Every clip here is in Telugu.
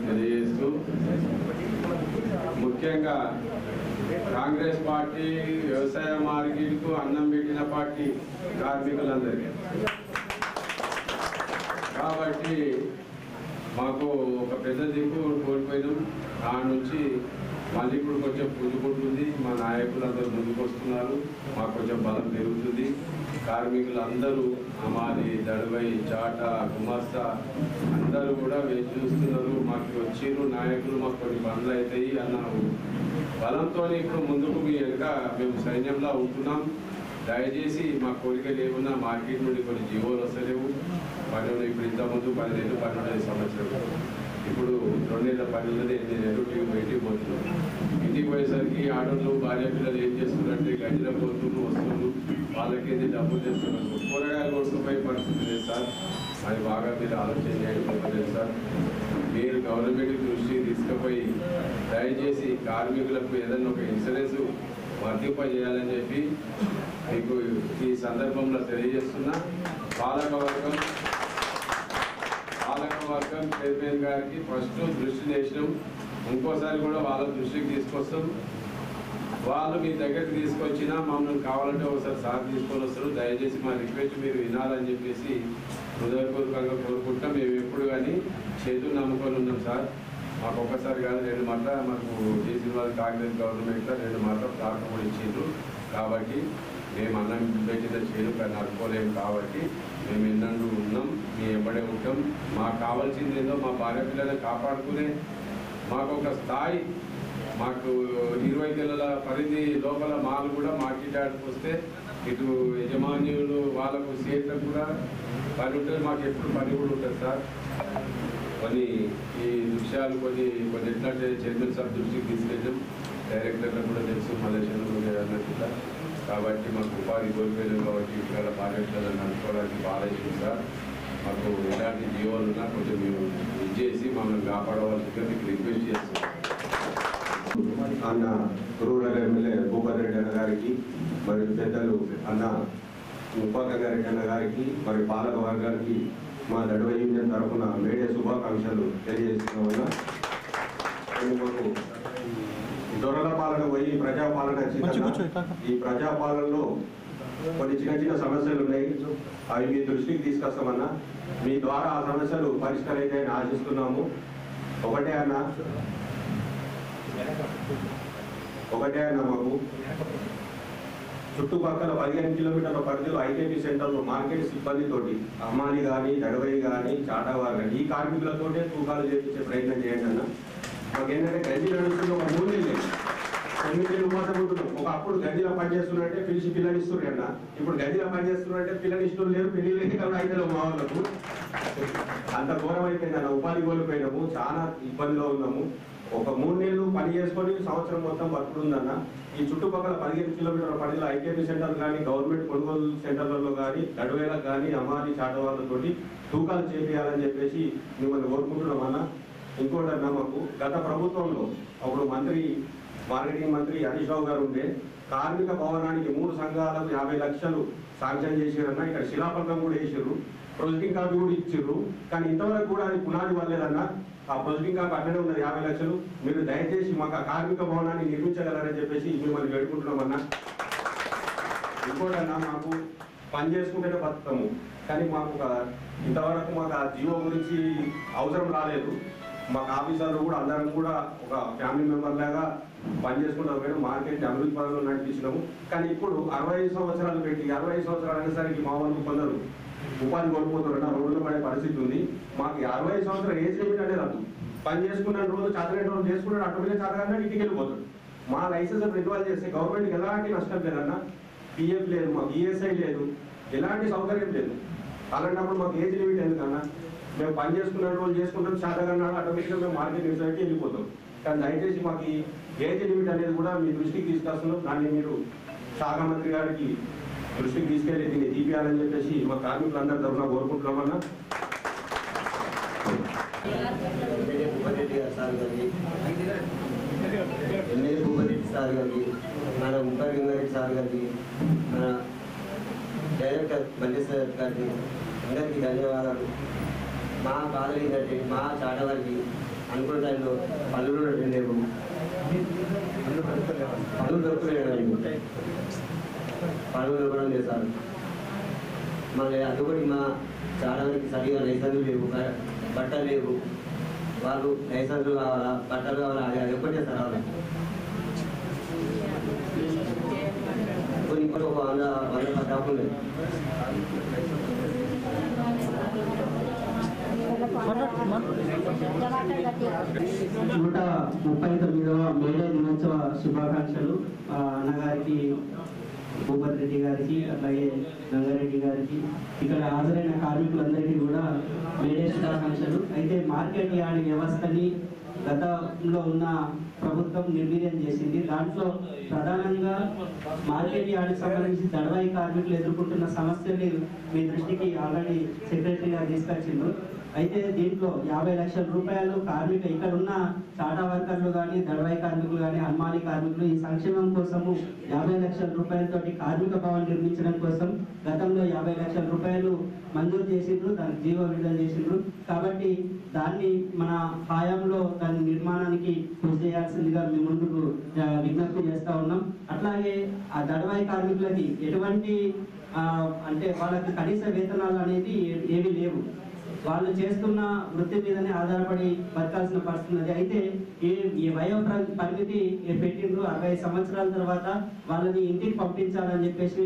తెలియజేస్తూ ముఖ్యంగా కాంగ్రెస్ పార్టీ వ్యవసాయ మార్గీలకు అన్నం పెట్టిన పార్టీ కార్మికులందరికీ కాబట్టి మాకు ఒక పెద్ద దిక్కు కోల్పోయినాం. దాని నుంచి మళ్ళీ ఇప్పుడు కొంచెం పుంజుకుంటుంది. మా నాయకులందరూ ముందుకు వస్తున్నారు, మాకు కొంచెం బలం పెరుగుతుంది. కార్మికులందరూ అమాలి, దడవై, చాట, గుమస్తా అందరూ కూడా వేచి చూస్తున్నారు. మాకు వచ్చిర్రు నాయకులు, మాకు కొన్ని పనులు అవుతాయి అన్నారు. బలంతో ఇప్పుడు ముందుకు మీ వెనుక మేము సైన్యంలో ఉంటున్నాం. దయచేసి మా కోరికలు ఏమన్నా మార్కెట్ నుండి కొన్ని జీవోలు వస్తలేవు. పనులు ఇప్పుడు ఇంతకుముందు 10 ఏళ్ళు 12 సంవత్సరాలు, ఇప్పుడు 2 నెలల పనులనే 8 నెలలు బయటికి పోతున్నాం. ఇంటికి పోయేసరికి ఆడోళ్ళు భార్య పిల్లలు ఏం చేస్తున్నారంటే గంజిల పోతున్నారు, వస్తున్నారు, వాళ్ళకేది డబ్బులు తెస్తున్నారు. కూరగాయలు కొట్టుకుపోయి పరిస్థితి లేదు సార్. అది బాగా మీరు ఆలోచన చేయకపోలేదు సార్. మీరు గవర్నమెంట్ దృష్టి తీసుకుపోయి దయచేసి కార్మికులకు ఏదైనా ఒక ఇన్సూరెన్స్ వర్తింపజేయాలని చెప్పి మీకు ఈ సందర్భంలో తెలియజేస్తున్నా. పాలకవర్గం చైర్మన్ గారికి ఫస్ట్ దృష్టి చేసినాం. ఇంకోసారి కూడా వాళ్ళ దృష్టికి తీసుకొస్తాం. వాళ్ళు మీ దగ్గరికి తీసుకొచ్చినా మమ్మల్ని కావాలంటే ఒకసారి సార్ తీసుకొని వస్తారు. దయచేసి మా రిక్వెస్ట్ మీరు వినాలని చెప్పేసి హృదయపూర్వకంగా కోరుకుంటాం. మేము ఎప్పుడు కానీ చేతులు నమ్ముకొని ఉన్నాం సార్. మాకు ఒక్కసారి కాదు 2 మాటల మాకు చేసిన వాళ్ళు కాంగ్రెస్ గవర్నమెంట్లో 2 మాటలు ప్రార్థన కూడా ఇచ్చిండ్రు. కాబట్టి మేము అన్నం పెట్టిన చేను నడుపుకోలేము. కాబట్టి మేము ఎన్నడూ ఉన్నాం, మీ ఎంబడే ఉంటాం. మాకు కావాల్సింది ఏదో మా భార్య పిల్లల్ని కాపాడుకునే మాకు ఒక స్థాయి, మాకు 20 కిలోల పరిధి లోపల మాలు కూడా మార్కెట్ యార్డ్కి వస్తే ఇటు యజమాన్యులు వాళ్ళకు సేట్లకు కూడా పని ఉంటుంది. మాకు ఎప్పుడు పని కూడా ఉంటుంది సార్. కొన్ని ఈ దృశ్యాలు కొన్ని ఎట్లంటే చైర్మన్ సార్ దృష్టికి తీసుకెళ్ళాం. డైరెక్టర్లకు కూడా తెలుసు, మలేషియాలో అన్నట్టు. కాబట్టి మాకు ఉపాధి కోల్పోయాం. కాబట్టి ఇక్కడ పార్టీలను నడుపుకోవడానికి బాగా సార్. మాకు ఎలాంటి జీవోలు ఉన్నా కొంచెం మేము ఇచ్చేసి మమ్మల్ని కాపాడవలసిందిగా మీకు రిక్వెస్ట్ చేస్తున్నాం. అన్న రూరల్ ఎమ్మెల్యే భూపతి రెడ్డి అన్న గారికి, మరియు పెద్దలు అన్న ముప్పాక రెడ్డి అన్న గారికి, మరియు పాలక వర్గానికి మా దడవ యూనియన్ తరఫున మేడే శుభాకాంక్షలు తెలియజేస్తున్నామన్నా. మాకు దొరల పాలన పోయి ప్రజాపాలన ఈ ప్రజాపాలనలో కొన్ని చిన్న సమస్యలు ఉన్నాయి. అవి మీ దృష్టికి తీసుకొస్తామన్నా. మీ ద్వారా ఆ సమస్యలు పరిష్కారం అవుతాయని ఆశిస్తున్నాము. ఒకటే అన్న మాకు చుట్టుపక్కల 15 కిలోమీటర్ల పరిధిలో ఐకేపీ సెంటర్లో మార్కెట్ సిబ్బందితోటి అమ్మాని కానీ, దడవై కానీ, చాటావారు కానీ ఈ కార్మికులతోటే తూకాలు చేయించే ప్రయత్నం చేయండి అన్న. మాకు ఏంటంటే గంజి నడుస్తున్న ఒక 3 నెలలు 9 నెలలు కోసం ఉంటున్నాం. ఒకప్పుడు గంజిలో పనిచేస్తున్నారంటే పిలిచి పిల్లలు ఇస్తున్నారు అన్న. ఇప్పుడు గంజిలో పనిచేస్తున్నారంటే పిల్లలు ఇష్టం లేరు, పెళ్లి లేని కాబట్టి అయితే మా వాళ్ళకు అంత ఘోరం అయిపోయింది అన్న. ఉపాధి కోల్పోయినాము, చాలా ఇబ్బందిలో ఉన్నాము. ఒక 3 నెలలు పని చేసుకొని సంవత్సరం మొత్తం బతుకుందన్న. ఈ చుట్టుపక్కల 15 కిలోమీటర్ల పరిధిలో ఐకేపీ సెంటర్ కానీ, గవర్నమెంట్ కొనుగోలు సెంటర్లలో కానీ, దడవేలకు కానీ, అమ్మాని చాటవాళ్ళతోటి తూకాలు చేయాలని చెప్పేసి మిమ్మల్ని కోరుకుంటున్నామన్నా. ఇంకోటి అన్న, మాకు గత ప్రభుత్వంలో అప్పుడు మార్కెటింగ్ మంత్రి హరీష్ రావు గారు ఉంటే కార్మిక భవనానికి 3 సంఘాలకు 50 లక్షలు శాంక్షన్ చేసారన్న. ఇక్కడ శిలాఫలకం కూడా వేసారు, ప్రొసీడింగ్ కాపీ కూడా ఇచ్చారు. కానీ ఇంతవరకు కూడా అది పునాది వల్లేదన్న. ఆ ప్రొసీడింగ్ కాపీ అక్కడే ఉన్నది 50 లక్షలు. మీరు దయచేసి మాకు ఆ కార్మిక భవనాన్ని నిర్మించగలరని చెప్పేసి మిమ్మల్ని వేడుకుంటున్నామన్నా. ఇంకోటన్నా, మాకు పని చేసుకుంటేనే బతుకుతాము, కానీ మాకు ఇంతవరకు మాకు ఆ జీవో గురించి అవసరం రాలేదు. మాకు ఆఫీసర్లు కూడా అందరం కూడా ఒక ఫ్యామిలీ మెంబర్ లాగా పని చేసుకుంటాం. మేము మార్కెట్ అభివృద్ధి పనులు నడిపించినాము. కానీ ఇప్పుడు 65 సంవత్సరాలు పెట్టి 65 సంవత్సరాలు అనేసరికి మా వాళ్ళు కొందరు ఉపాధి కోల్పోతున్నారు, రోడ్లు పడే పరిస్థితి ఉంది. మాకు 65 సంవత్సరాలు ఏజ్ లిమిట్ అనేది రాదు. పని చేసుకున్న రోజు చదవలేని రోజు చేసుకున్నాడు, ఆటోమేటిక్ చదవగానే ఇంటికి వెళ్ళిపోతాడు. మా లైసెన్స్ రెన్యువల్ చేస్తే గవర్నమెంట్కి ఎలాంటి నష్టం లేదన్న. పిఎఫ్ లేదు, మాకు ఈఎస్ఐ లేదు, ఎలాంటి సౌకర్యం లేదు. అలాంటప్పుడు మాకు ఏజ్ లిమిట్ ఎందుకన్నా? మేము పని చేసుకున్న రోజు చేసుకుంటాం, శాతగన్నాడు ఆటోమేటిక్గా మేము మార్కెట్ రిజల్ట్కి వెళ్ళిపోతాం. కానీ దయచేసి మాకు ఈ ఏజ్ లిమిట్ అనేది కూడా మీ దృష్టికి తీసుకొస్తున్నాం. దాన్ని మీరు శాఖ మంత్రి గారికి దృష్టికి తీసుకెళ్ళి దీన్ని తీపియాలని చెప్పేసి మా కార్మికులందరి తరఫున కోరుకుంటున్నామన్నా. ఎమ్మెల్యే భూపతి సార్ గారికి, మన ముప్పై సార్ గారికి, మన డైరెక్టర్ మల్లేశ్వర్ గారికి అందరికీ ధన్యవాదాలు. మా బాధ ఏంటంటే మా చాటవారికి అనుకున్న టైంలో పనులు లేవు, పనులు దొరకలేదు, పనులు దొరకడం లేదు సార్. మళ్ళీ అందుకని మా చాలా మందికి సరిగా లైసెన్సులు లేవు, బట్టలు లేవు. వాళ్ళు లైసెన్సులు కావాలా, బట్టలు కావాలా, అది ఒక్కటే సార్ వాళ్ళు. కొన్ని ఒక 100 డాక్యులు లేదు. 139వ మేడే దినోత్సవ శుభాకాంక్షలు అన్నగారికి, భూపతి రెడ్డి గారికి, అట్లాగే గంగారెడ్డి గారికి, ఇక్కడ హాజరైన కార్మికులందరికీ కూడా మేడే శుభాకాంక్షలు. అయితే మార్కెట్ యార్డ్ వ్యవస్థని గతంలో ఉన్న ప్రభుత్వం నిర్వీర్యం చేసింది. దాంట్లో ప్రధానంగా మార్కెట్ యార్డ్కి సంబంధించి దళవాయి కార్మికులు ఎదుర్కొంటున్న సమస్యలు మీ దృష్టికి ఆల్రెడీ సెక్రటరీ గారు తీసుకొచ్చిండ్రు. అయితే దీంట్లో 50 లక్షల రూపాయలు ఇక్కడ ఉన్న చాటా వర్కర్లు కానీ, దళవాయి కార్మికులు కానీ, హనుమాని కార్మికులు ఈ సంక్షేమం కోసము 50 లక్షల రూపాయలతోటి కార్మిక భవన్ నిర్మించడం కోసం గతంలో 50 లక్షల రూపాయలు మంజూరు చేసిండ్రు, దానికి జీవో విడుదల చేసిండ్రు. కాబట్టి దాన్ని మన హయాంలో దాని నిర్మాణానికి కృషి చేయాల్సిందిగా మీ ముందుకు విజ్ఞప్తి చేస్తా ఉన్నాం. అట్లాగే ఆ దళవాయి కార్మికులకి ఎటువంటి అంటే వాళ్ళకి కనీస వేతనాలు అనేది ఏవి లేవు. వాళ్ళు చేస్తున్న వృత్తి మీదనే ఆధారపడి బతకాల్సిన పరిస్థితి ఉంది. అయితే ఈ వయో పరిమితి పెట్టిండ్రు. 60 సంవత్సరాల తర్వాత వాళ్ళని ఇంటికి పంపించాలని చెప్పేసి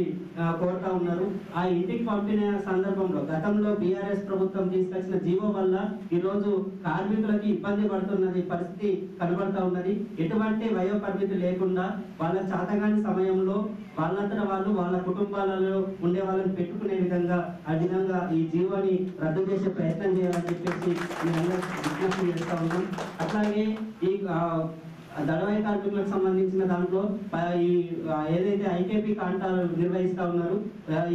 కోరుతా ఉన్నారు. ఆ ఇంటికి పంపిన సందర్భంలో గతంలో బీఆర్ఎస్ ప్రభుత్వం తీసుకొచ్చిన జీవో వల్ల ఈరోజు కార్మికులకి ఇబ్బంది పడుతున్నది పరిస్థితి కనబడతా ఉన్నది. ఎటువంటి వయో పరిమితి లేకుండా వాళ్ళ చేతగాని సమయంలో వాళ్ళంతటా వాళ్ళు వాళ్ళ కుటుంబాలలో ఉండే వాళ్ళని పెట్టుకునే విధంగా ఈ జీవోని రద్దు చేసే ప్రయత్నం చేయాలని చెప్పేసి మేమందరూ విజ్ఞప్తి చేస్తా ఉన్నాం. అట్లాగే ఈ దళవాయి కార్మికులకు సంబంధించిన దాంట్లో ఏదైతే ఐకేపీ కాంటాలు నిర్వహిస్తా ఉన్నారు,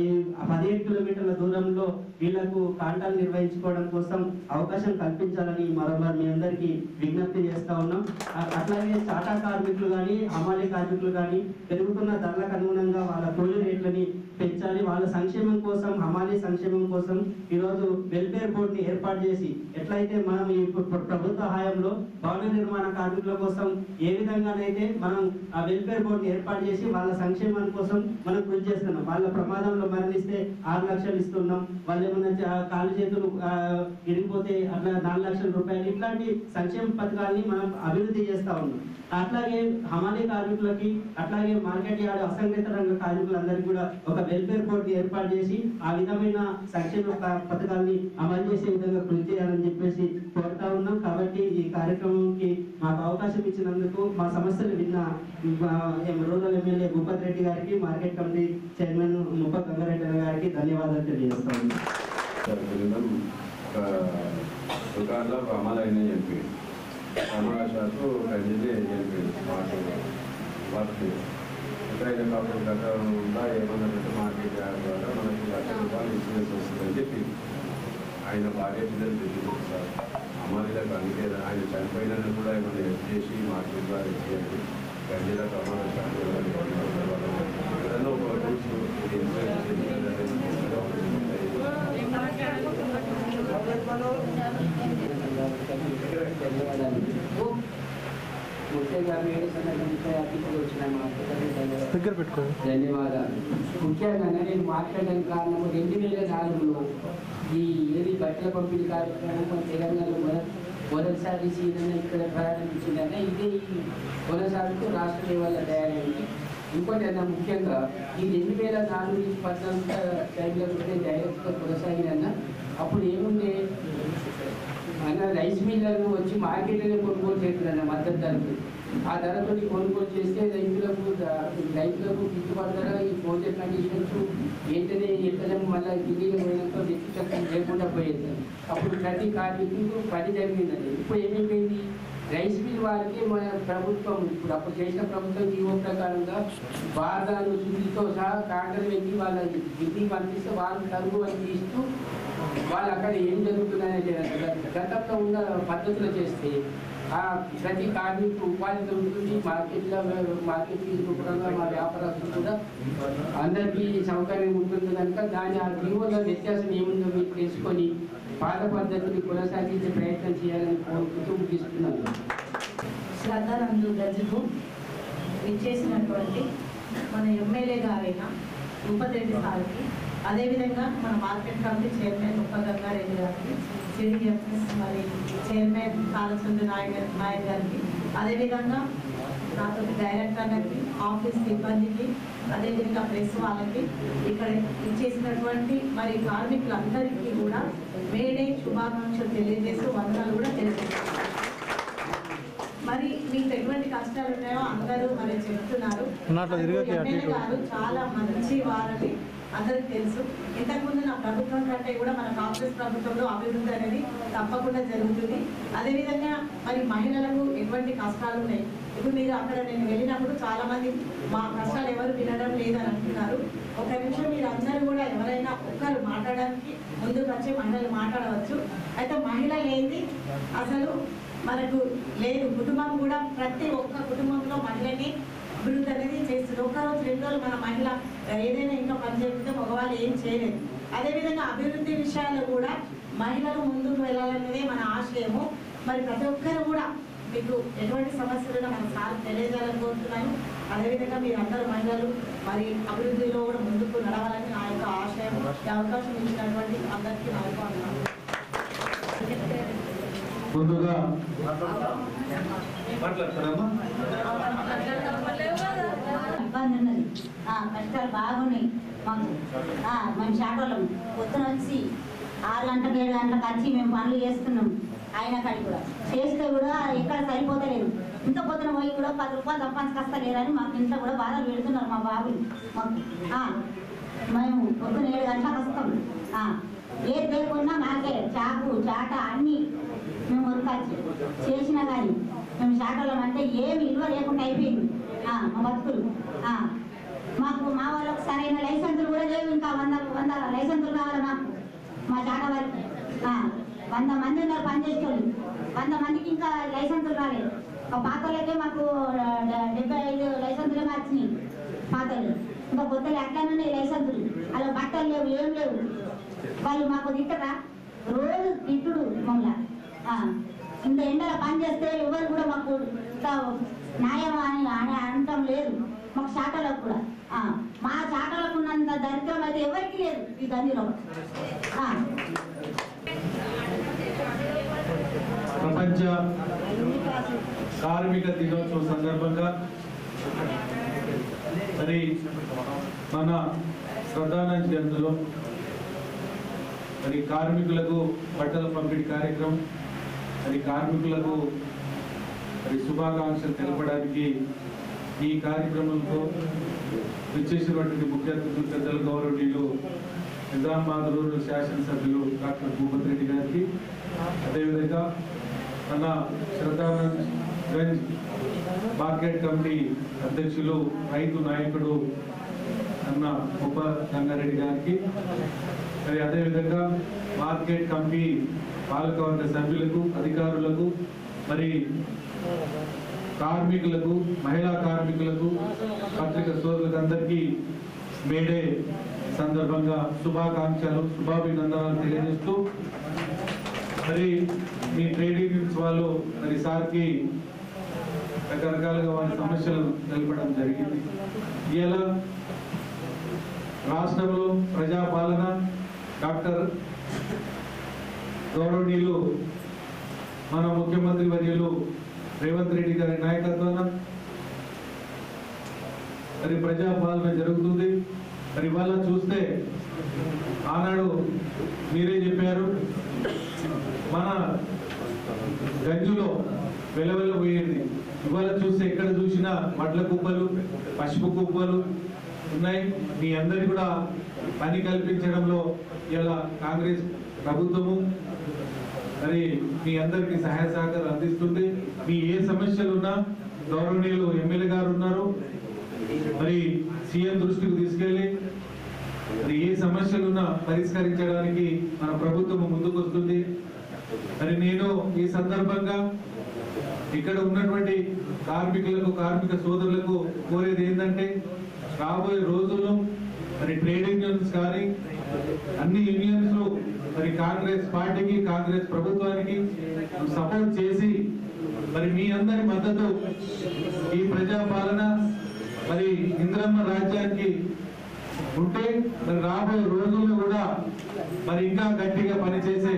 ఈ 17 కిలోమీటర్ల దూరంలో వీళ్లకు కాంటాలు నిర్వహించుకోవడం కోసం అవకాశం కల్పించాలని మరోమారు మీ అందరికీ విజ్ఞప్తి చేస్తా ఉన్నాం. అట్లాగే చాటా కార్మికులు కానీ, హమాలీ కార్మికులు కానీ పెరుగుతున్న ధరలకు అనుగుణంగా వాళ్ళ కూలీ రేట్లని పెంచాలి. వాళ్ళ సంక్షేమం కోసం, హమాలీ సంక్షేమం కోసం ఈరోజు వెల్ఫేర్ బోర్డుని ఏర్పాటు చేసి, ఎట్లయితే మనం ఈ ప్రభుత్వ హయాంలో భవన నిర్మాణ కార్మికుల కోసం ఏ విధంగానైతే మనం ఆ వెల్ఫేర్ బోర్డుని ఏర్పాటు చేసి వాళ్ళ సంక్షేమం కోసం మనం కృషి చేస్తున్నాం. వాళ్ళ ప్రమాదంలో మరణిస్తే 6 లక్షలు ఇస్తున్నాం. వాళ్ళు ఏమన్నా కాలు చేతులు ఇరిగిపోతే అట్లా 4 లక్షల రూపాయలు, ఇట్లాంటి సంక్షేమ పథకాలని మనం అభివృద్ధి చేస్తా ఉన్నాం. అట్లాగే హమాలీ కార్మికులకి, అట్లాగే మార్కెట్ యార్డ్ అసంఘటిత రంగ కార్మికులందరికీ కూడా ఒక వెల్ఫేర్ బోర్డు ఏర్పాటు చేసి ఆ విధమైన సంక్షేమ పథకాలని అమలు చేసే విధంగా కృషి చేయాలని చెప్పేసి కోరుతా ఉన్నాం. కాబట్టి ఈ కార్యక్రమంకి మాకు అవకాశం ఇచ్చినందుకు, మా సమస్యలు విన్న రూరల్ ఎమ్మెల్యే భూపతి రెడ్డి గారికి, మార్కెట్ కమిటీ చైర్మన్ ముప్ప గంగారెడ్డి గారికి ధన్యవాదాలు తెలియజేస్తా ఉన్నాం. దుకాణంలో అమలైన చెప్పి సమావేశాలకు కంటిన్యూ చెప్పి వాటికి ఎక్కడైనా కాకుండా గతంలో ఏమన్నా మార్కెట్ యార్డ్ ద్వారా మనకి 1 లక్ష రూపాయలు ఇన్సూరెన్స్ వస్తుందని చెప్పి ఆయన భార్య పిల్లలు తెచ్చుకుంటారు సార్. అమ్మాయిలకు అందుకే ఆయన చనిపోయినని కూడా ఏమైనా హెల్ప్ చేసి మార్కెట్ ద్వారా ఇచ్చేయండి. గంజీల సమావేశాలు ఏదైనా ఒక రూల్స్ ఇన్సూరెన్స్ ధన్యవాదాలు. ముఖ్యంగా నేను మాట్లాడడానికి కారణం 2004లో ఈ ఏది బట్టల పంపిణీ కార్యక్రమం మన తెలంగాణలో మొదటిసారి సీజన్ ఇక్కడ ప్రారంభించిందంటే ఇదే ఈ కొనసాగుతూ రాష్ట్ర లెవెల్లో తయారైంది. ఇంకోటి అన్న ముఖ్యంగా ఈ 2004-14 టైంలో డైరెక్ట్గా కొనసాగిన అప్పుడు ఏముంది అన్న, రైస్ మిల్లర్లు వచ్చి మార్కెట్లోనే కొనుగోలు చేస్తున్నారు మద్దతు ధరకు. ఆ ధరతో కొనుగోలు చేస్తే రైతులకు గిట్టుబాటు ధర, ఈ ఫ్రోజన్ కండిషన్స్ వెంటనే ఎత్తడం మళ్ళీ ఢిల్లీలో పోయినాక వ్యక్తిగతం లేకుండా పోయేది. అప్పుడు ప్రతి కార్మికులకు పని జరిగిందండి. ఇప్పుడు ఏమైపోయింది, రైస్ మిల్ వారికి మన ప్రభుత్వం అప్పుడు చేసిన ప్రభుత్వం జీవో ప్రకారంగా బాధాలు శుద్ధితో సహా కాంటలు పెట్టి వాళ్ళ ఢిల్లీకి పంపిస్తే వాళ్ళు తరుగు అని ఇస్తూ వాళ్ళు అక్కడ ఏం జరుగుతుందనే గతంలో ఉన్న పద్ధతులు చేస్తే ఆ ప్రతి కార్మికు ఉపాధి దొరుకుతుంది. మార్కెట్ రూపంగా మా వ్యాపారస్తులు కూడా అందరికీ సౌకర్యం ఉంటుంది కనుక దాని ఆ జీవోలో వ్యత్యాసం ఏముందో మీరు తెలుసుకొని పాత పద్ధతిని కొనసాగించే ప్రయత్నం చేయాలని కోరుకుంటూ ముగిస్తున్నాను. శ్రద్ధానందు గజకు ఇచ్చేసినటువంటి మన ఎమ్మెల్యే గారైన ఉపరెడ్డి సార్కి, అదేవిధంగా మన మార్కెట్ కమిటీ చైర్మన్ ఉప గంగారెడ్డి గారికి, సిడిఎఫ్ఎస్ మరి చైర్మన్ కాలచంద్ర నాయక్ గారికి, అదేవిధంగా నాతో డైరెక్టర్ గారికి, ఆఫీస్ సిబ్బందికి, అదేవిధంగా ప్రెస్ వాళ్ళకి, ఇక్కడ ఇచ్చేసినటువంటి మరి కార్మికులందరికీ కూడా మేడే శుభాకాంక్షలు తెలియజేస్తూ వందనాలు కూడా తెలియజేస్తారు. మరి మీకు ఎటువంటి కష్టాలు ఉన్నాయో అందరూ మరి చెప్తున్నారు. ఎమ్మెల్యే గారు చాలా మంచి వారని అందరికి తెలుసు. ఇంతకుముందు నా ప్రభుత్వం కంటే కూడా మన కాంగ్రెస్ ప్రభుత్వంలో అభివృద్ధి అనేది తప్పకుండా జరుగుతుంది. అదేవిధంగా మరి మహిళలకు ఎటువంటి కష్టాలు ఉన్నాయి. ఇప్పుడు మీరు అక్కడ నేను వెళ్ళినప్పుడు చాలా మంది మా కష్టాలు ఎవరు వినడం లేదని అంటున్నారు. ఒక నిమిషం మీరు అందరూ కూడా ఎవరైనా ఒక్కరు మాట్లాడడానికి ముందుకు వచ్చే మహిళలు మాట్లాడవచ్చు. అయితే మహిళ లేనిది అసలు మనకు లేదు. కుటుంబం కూడా ప్రతి ఒక్క కుటుంబంలో మహిళని అభివృద్ధి అనేది చేస్తుంది. ఒక్కరోజు 2 రోజులు మన మహిళ ఏదైనా ఇంకా పని చేస్తే మగవాళ్ళు ఏం చేయలేదు. అదేవిధంగా అభివృద్ధి విషయాల్లో కూడా మహిళలు ముందుకు వెళ్ళాలనేదే మన ఆశయము. మరి ప్రతి ఒక్కరు కూడా మీకు ఎటువంటి సమస్యలు మన సార్ తెలియజేయాలని కోరుతున్నాను. అదేవిధంగా మీరు అందరూ మహిళలు మరి అభివృద్ధిలో కూడా ముందుకు నడవాలని నా యొక్క ఆశయం. ఈ అవకాశం ఇచ్చినటువంటి అందరికీ నా యొక్క ముందుగా ఇబ్బంది ఉన్నది, కష్టాలు బాగున్నాయి మాకు. మేము షాటోళ్ళం పొద్దున వచ్చి 6 గంటలకు 7 గంటలకు వచ్చి మేము పనులు చేస్తున్నాం. ఆయన కాడికి కూడా చేస్తే కూడా ఎక్కడ సరిపోతలేదు. ఇంత పొద్దున పోయి కూడా 10 రూపాయలు సంపాదించుకొస్తలేరని మాకు ఇంట్లో కూడా బాధలు పెడుతున్నారు మా బాబులు మాకు. మేము పొద్దున 7 గంటలకు వస్తాం. ఏది లేకుండా మాకే చాకు చాట అన్నీ మేము ఉరకాచి చేసినా కానీ మేము షాటోళ్ళం అంటే ఏమి విలువ లేకుండా అయిపోయింది మా బతుకులు. మాకు మా వాళ్ళకు సరైన లైసెన్సులు కూడా లేవు. ఇంకా 100 లైసెన్సులు కావాలి మాకు. మా చాట వారికి 100 మంది ఉన్నారు పనిచేసేవాళ్ళు. 100 మందికి ఇంకా లైసెన్సులు రాలేదు. పాత వాళ్ళకే మాకు 75 లైసెన్సులే వచ్చినాయి పాతలు. ఇంకా కొత్తలు అట్లానే ఉన్నాయి లైసెన్సులు. అలా బట్టలు లేవు, ఏం లేవు. వాళ్ళు మాకు తిట్టరా, రోజు తిట్టుడు మమ్మల్ని. ఇంత ఎండలో పని చేస్తే ఎవరు కూడా మాకు న్యాయం అని అనటం లేదు. మాకు చాటలకు కూడా మా చాటలకు ఉన్నంత దరిద్రం అయితే ఎవరికి లేదు ఈ గదిలో. ప్రపంచ కార్మిక దినోత్సవం సందర్భంగా మరి మన శ్రద్ధానంద్ గంతులో మరి కార్మికులకు బట్టల పంపిణీ కార్యక్రమం, మరి కార్మికులకు మరి శుభాకాంక్షలు తెలపడానికి ఈ కార్యక్రమంలో విచ్చేసినటువంటి ముఖ్య అతిథులు పెద్దల గౌరవనీయులు నిజామాబాద్ రూరల్ శాసనసభ్యులు డాక్టర్ భూపతి రెడ్డి గారికి, అదేవిధంగా మన శ్రద్ధానంద్ గంజ్ మార్కెట్ కమిటీ అధ్యక్షులు రైతు నాయకుడు అన్న ఉప గంగారెడ్డి గారికి, మరి అదేవిధంగా మార్కెట్ కమిటీ పాలకవర్గ సభ్యులకు, అధికారులకు, మరి కార్మికులకు, మహిళా కార్మికులకు, పత్రిక సోదరులకు అందరికీ మేడే సందర్భంగా శుభాకాంక్షలు, శుభాభినందనాలు తెలియజేస్తూ, మరి మీ ట్రేడ్ యూనియన్స్ వాళ్ళు మరి సార్కి రకరకాలుగా వారి సమస్యలు తెలపడం జరిగింది. ఇలా రాష్ట్రంలో ప్రజాపాలన డాక్టర్ గౌరవనీయులు మన ముఖ్యమంత్రి వర్యులు రేవంత్ రెడ్డి గారి నాయకత్వాన మరి ప్రజాపాలన జరుగుతుంది. మరి ఇవాళ చూస్తే ఆనాడు మీరే చెప్పారు, మన గంజులో వెలవెలబోయేది. ఇవాళ చూస్తే ఎక్కడ చూసినా వడ్ల కుప్పలు, పసుపు కుప్పలు ఉన్నాయి. మీ అందరి కూడా పని కల్పించడంలో ఇలా కాంగ్రెస్ ప్రభుత్వము మరి మీ అందరికి సహాయ సహకారం అందిస్తుంది. మీ ఏ సమస్యలు ఉన్నా గౌరవనీయులు ఎమ్మెల్యే గారు ఉన్నారు, మరి సీఎం దృష్టికి తీసుకెళ్ళి మరి ఏ సమస్యలున్నా పరిష్కరించడానికి మన ప్రభుత్వం ముందుకు వస్తుంది. మరి నేను ఈ సందర్భంగా ఇక్కడ ఉన్నటువంటి కార్మికులకు, కార్మిక సోదరులకు కోరేది ఏంటంటే, రాబోయే రోజుల్లో మరి ట్రేడ్ యూనియన్స్ కానీ అన్ని యూనియన్స్ మరి కాంగ్రెస్ పార్టీకి కాంగ్రెస్ ప్రభుత్వానికి సపోర్ట్ చేసి మరి మీ అందరి మద్దతు ఈ ప్రజాపాలన మరి ఇందిరమ్మ రాజ్యానికి ఉంటే మరి రాబోయే రోజుల్లో కూడా మరి ఇంకా గట్టిగా పనిచేసే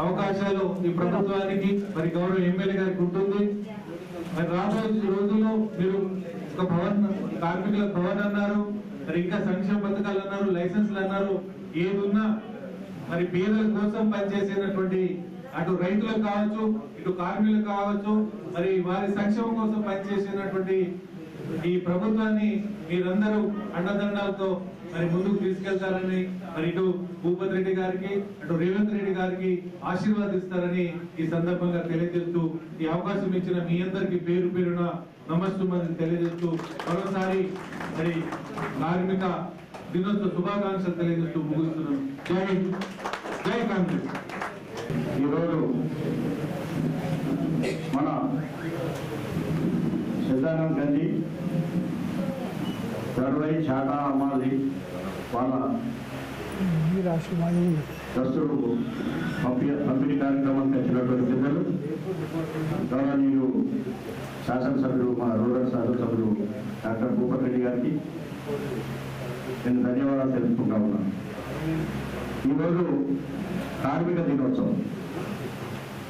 అవకాశాలు ఈ ప్రభుత్వానికి మరి గౌరవ ఎమ్మెల్యే గారికి ఉంటుంది. మరి రాబోయే రోజుల్లో మీరు ఒక భవన్ కార్మికుల భవన్ అన్నారు, మరి ఇంకా సంక్షేమ పథకాలు అన్నారు, లైసెన్స్లు అన్నారు, ఏది ఉన్నా మరి పేదల కోసం పనిచేసేటటువంటి అటు రైతులకు కావచ్చు ఇటు కార్మికులకు కావచ్చు మరి వారి సంక్షేమం కోసం పనిచేసినటువంటి ఈ ప్రభుత్వాన్ని మీరందరూ అండదండాలతో మరి ముందుకు తీసుకెళ్తారని మరి ఇటు భూపతి రెడ్డి గారికి అటు రేవంత్ రెడ్డి గారికి ఆశీర్వాదిస్తారని ఈ సందర్భంగా తెలియజేస్తూ ఈ అవకాశం ఇచ్చిన మీ అందరికీ పేరు పేరున నమస్సుమని తెలియజేస్తూ మరోసారి మరి కార్మిక దినోత్సవ శుభాకాంక్షలు తెలియజేస్తూ ముగిస్తున్నాను. జై కాంగ్రెస్. ఈరోజు మన సిద్ధానంద గాంధీ గర్వై చాటా అమ్మాలి వాళ్ళ దస్తులు పంపిణీ కార్యక్రమానికి వచ్చినటువంటి పెద్దలు గౌరవనీయులు శాసనసభ్యులు మా రూరల్ శాసనసభ్యులు డాక్టర్ భూపతి రెడ్డి గారికి నేను ధన్యవాదాలు తెలుపుకుంటా ఉన్నాను. ఈరోజు కార్మిక దినోత్సవం.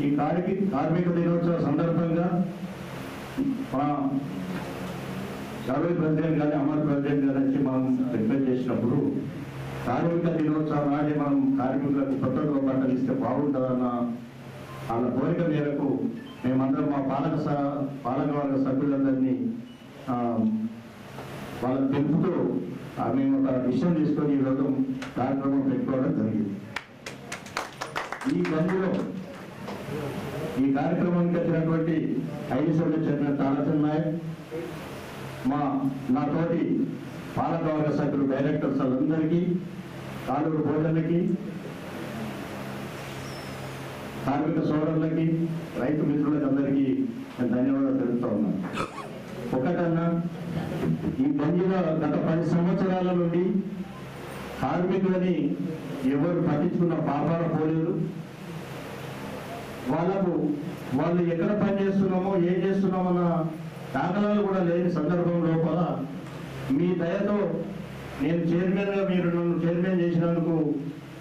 ఈ కార్మిక దినోత్సవ సందర్భంగా మన సర్వే ప్రెసిడెంట్ కానీ అమర్ ప్రెసిడెంట్ గారు వచ్చి మనం రిక్వెస్ట్ చేసినప్పుడు కార్మిక దినోత్సవం నాడే మనం కార్మికులకు కొత్త బట్టలు ఇస్తే బాగుంటుందన్న వాళ్ళ కోరిక మేరకు మేమందరం మా పాలకవర్గ సభ్యులందరినీ వాళ్ళకి తెలుపుతూ మేము ఒక విషయం తీసుకొని ఈరోజు కార్యక్రమం పెట్టుకోవడం జరిగింది. ఈ గంజలో ఈ కార్యక్రమానికి వచ్చినటువంటి ఐదు సభ్యులు చెందిన తారచంద్ నాయక్, నాతోటి పాలకవర్గ సభ్యులు డైరెక్టర్స్ అందరికీ, కాలూరు భోజనకి, కార్మిక సోదరులకి, రైతు మిత్రులకి అందరికీ నేను ధన్యవాదాలు తెలుపుతా ఉన్నాను. ఒకటన్నా ఈ గంజిలో గత 10 సంవత్సరాల నుండి కార్మికులని ఎవరు పట్టించుకున్న పాపాల పోలేదు. వాళ్ళు ఎక్కడ పని చేస్తున్నామో ఏం చేస్తున్నామన్న దాఖలాలు కూడా లేని సందర్భం లోపల మీ దయతో నేను చైర్మన్గా మీరు నన్ను చైర్మన్ చేసినందుకు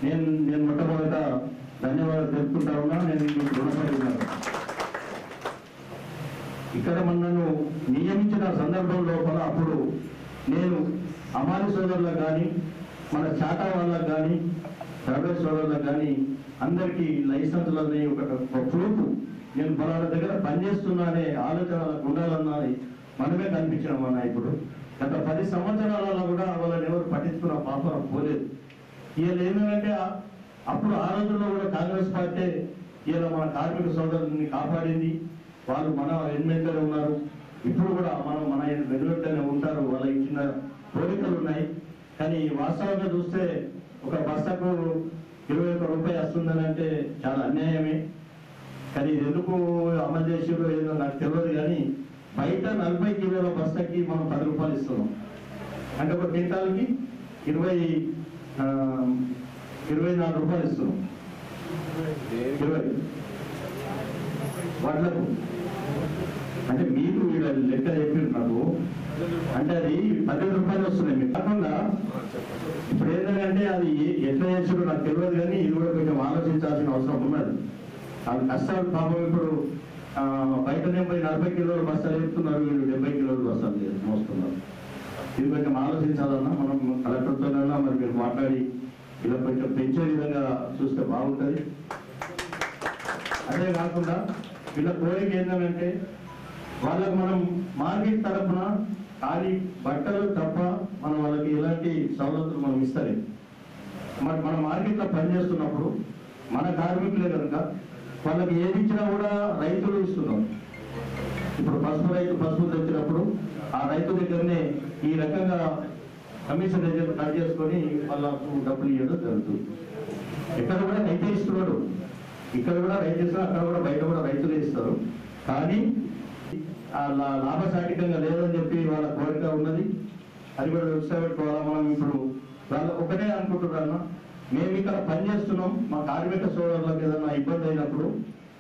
నేను మొట్టమొదట ధన్యవాదాలు తెలుపుకుంటా ఉన్నా. నేను మీకు రుణపడి ఉన్నాను. ఇక్కడ నన్ను నియమించిన సందర్భం లోపల అప్పుడు నేను అమాలి సోదరులకు కానీ మన చాటా వాళ్ళకు కానీ ప్రైవేట్ సోదరులకు కానీ అందరికీ లైసెన్సులని ఒక ప్రూఫ్ నేను పలానా దగ్గర పనిచేస్తున్నా అనే ఆలోచన ఉండాలన్నది మనమే కనిపించినామన్నా. ఇప్పుడు గత 10 సంవత్సరాలలో కూడా వాళ్ళని ఎవరు పట్టించుకున్న పాపం పోలేదు. వీళ్ళు ఏంటంటే అప్పుడు ఆ రోజుల్లో కూడా కాంగ్రెస్ పార్టీ ఇలా మన కార్మిక సోదరుని కాపాడింది. వాళ్ళు మన వెనువెంటనే ఉన్నారు. ఇప్పుడు కూడా మన వెనువెంటనే ఉంటారు. వాళ్ళ ఇచ్చిన కోరికలు ఉన్నాయి. కానీ వాస్తవంగా చూస్తే ఒక బస్తకు 21 రూపాయలు వస్తుందని అంటే చాలా అన్యాయమే. కానీ ఇది ఎందుకు అమలు చేసారో ఏదో నాకు తెలియదు. కానీ బయట 40 కిలోల బస్తకి మనం 10 రూపాయలు ఇస్తున్నాం. అంటే ఒక క్వింటాల్కి 24 రూపాయలు ఇస్తున్నాం. 20 వడ్లకు అంటే మీకు వీళ్ళ లెక్క చెప్పారు నాకు. అంటే అది 15 రూపాయలు వస్తున్నాయి. మీకు కాకుండా ఇప్పుడు ఏంటంటే అది ఎట్లా చేసారో నాకు తెలియదు. కానీ ఇది కూడా కొంచెం ఆలోచించాల్సిన అవసరం ఉన్నది. అది కష్టాలు పాపం. ఇప్పుడు బయటనే 40 కిలోల బస్తాలు చెప్తున్నారు, వీళ్ళు 70 కిలోల బస్తాలు మోస్తున్నారు. ఇది కొంచెం ఆలోచించాలన్నా మనం కలెక్టర్తోనైనా మరి మీరు మాట్లాడి ఇలా కొంచెం పెంచే విధంగా చూస్తే బాగుంటుంది. అదే కాకుండా వీళ్ళ కోరిక ఏంటంటే వాళ్ళకు మనం మార్కెట్ తరఫున ఖాళీ బట్టలు తప్ప మనం వాళ్ళకి ఎలాంటి సవలతులు మనం ఇస్తలే. మరి మన మార్కెట్లో పనిచేస్తున్నప్పుడు మన కార్మికులే కనుక వాళ్ళకి ఏది ఇచ్చినా కూడా రైతులు ఇస్తున్నాం. ఇప్పుడు పసుపు తెచ్చినప్పుడు ఆ రైతు దగ్గరనే ఈ రకంగా కమిషన్ దగ్గర కట్ చేసుకొని వాళ్ళకు డబ్బులు ఇవ్వడం జరుగుతుంది. ఎక్కడ కూడా రైతే ఇస్తున్నాడు. ఇక్కడ కూడా రైతు ఇస్తారు, అక్కడ కూడా బయట కూడా రైతులే ఇస్తారు. కానీ లాభసాటికంగా లేదని చెప్పి వాళ్ళ కోరిక ఉన్నది. అది కూడా వ్యవసాయ పెట్టుకోవాలా. మనం ఇప్పుడు వాళ్ళ ఒకటే అనుకుంటున్నారన్న మేము ఇక్కడ పనిచేస్తున్నాం, మా కార్మిక సోదరులకు ఏదైనా ఇబ్బంది అయినప్పుడు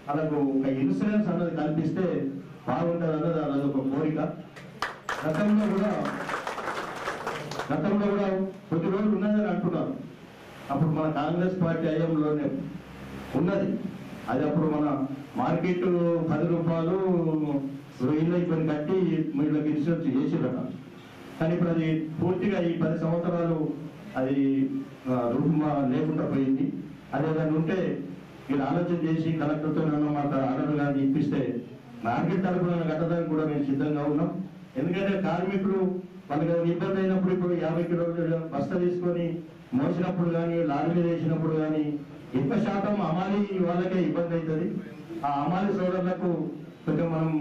వాళ్ళకు ఒక ఇన్సూరెన్స్ అన్నది కల్పిస్తే బాగుంటుంది అన్నది అన్నది ఒక కోరిక. గతంలో కూడా కొద్ది రోజులు ఉన్నదని అంటున్నారు. అప్పుడు మన కాంగ్రెస్ పార్టీ హయాంలోనే ఉన్నది అది. అప్పుడు మన మార్కెట్ 10 రూపాయలు ఇళ్ళకి కొన్ని కట్టి వీళ్ళకి ఇన్సూరెన్స్ చేసిరట. కానీ ఇప్పుడు అది పూర్తిగా ఈ 10 సంవత్సరాలు అది రూపం లేకుండా పోయింది. అది ఏదైనా ఉంటే మీరు ఆలోచన చేసి కలెక్టర్తో మాకు ఆర్డర్ కానీ ఇప్పిస్తే మార్కెట్ తరపున కట్టడానికి కూడా మేము సిద్ధంగా ఉన్నాం. ఎందుకంటే కార్మికులు వాళ్ళకి ఇబ్బంది అయినప్పుడు ఇప్పుడు 50 కిలోల బస్తా తీసుకొని మోసినప్పుడు కానీ లారీ మీద వేసినప్పుడు కానీ ఎక్కువ శాతం అమాలి వాళ్ళకే ఇబ్బంది అవుతుంది. ఆ అమాలి సోదరులకు కొంచెం మనం